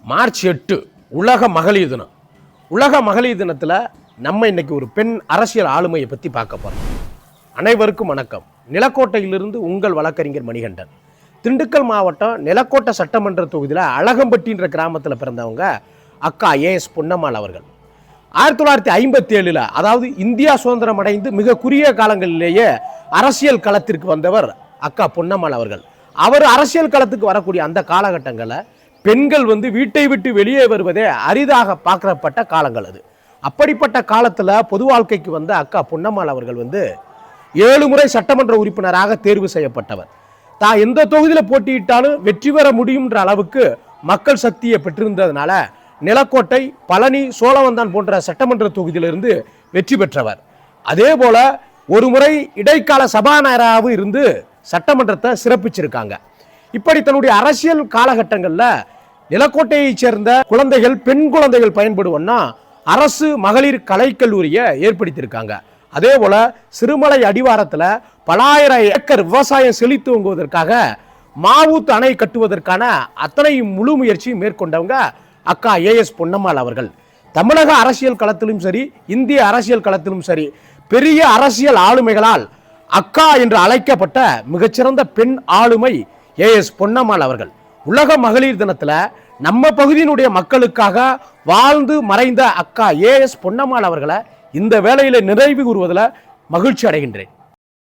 March 8 உலக மகளிர் தினம். உலக மகளிர் தினத்தில் நம்ம இன்னைக்கு ஒரு பெண் அரசியல் ஆளுமையை பற்றி பார்க்க போகிறோம். அனைவருக்கும் வணக்கம். நிலக்கோட்டையிலிருந்து உங்கள் வழக்கறிஞர் மணிகண்டன். திண்டுக்கல் மாவட்டம் நிலக்கோட்டை சட்டமன்ற தொகுதியில் அழகம்பட்டின்ற கிராமத்தில் பிறந்தவங்க அக்கா ஏஎஸ் பொன்னம்மாள் அவர்கள். 1957 அதாவது இந்தியா சுதந்திரம் அடைந்து மிக குறுகிய காலங்களிலேயே அரசியல் களத்திற்கு வந்தவர் அக்கா பொன்னம்மாள் அவர்கள். அவர் அரசியல் களத்துக்கு வரக்கூடிய அந்த காலகட்டங்களில் பெண்கள் வீட்டை விட்டு வெளியே வருவதே அரிதாக பார்க்கப்பட்ட காலங்கள் அது. அப்படிப்பட்ட காலத்தில் பொது வாழ்க்கைக்கு வந்த அக்கா பொன்னம்மாள் அவர்கள் 7 முறை சட்டமன்ற உறுப்பினராக தேர்வு செய்யப்பட்டவர். தான் எந்த தொகுதியில் போட்டியிட்டாலும் வெற்றி பெற முடியும்ன்ற அளவுக்கு மக்கள் சக்தியை பெற்றிருந்ததுனால நிலக்கோட்டை, பழனி, சோழவந்தான் போன்ற சட்டமன்ற தொகுதியிலிருந்து வெற்றி பெற்றவர். அதே போல ஒரு முறை இடைக்கால சபாநாயகராக இருந்து சட்டமன்றத்தை சிறப்பிச்சிருக்காங்க. இப்படி தன்னுடைய அரசியல் காலகட்டங்களில் நிலக்கோட்டையை சேர்ந்த குழந்தைகள், பெண் குழந்தைகள் பயன்படுவோம்னா அரசு மகளிர் கலைக்கல்லூரியை ஏற்படுத்தியிருக்காங்க. அதே போல சிறுமலை அடிவாரத்தில் பலாயிரம் ஏக்கர் விவசாயம் செழித்து ஓங்குவதற்காக மாவூத்து அணை கட்டுவதற்கான அத்தனை முழு முயற்சி மேற்கொண்டவங்க அக்கா ஏஎஸ் பொன்னம்மாள் அவர்கள். தமிழக அரசியல் களத்திலும் சரி, இந்திய அரசியல் களத்திலும் சரி, பெரிய அரசியல் ஆளுமைகளால் அக்கா என்று அழைக்கப்பட்ட மிகச்சிறந்த பெண் ஆளுமை ஏஎஸ் பொன்னம்மாள் அவர்கள். உலக மகளிர் தினத்தில் நம்ம பகுதியினுடைய மக்களுக்காக வாழ்ந்து மறைந்த அக்கா ஏஎஸ் பொன்னம்மாள் அவர்களை இந்த வேளையில் நிறைவு கூறுவதில் மகிழ்ச்சி அடைகின்றேன்.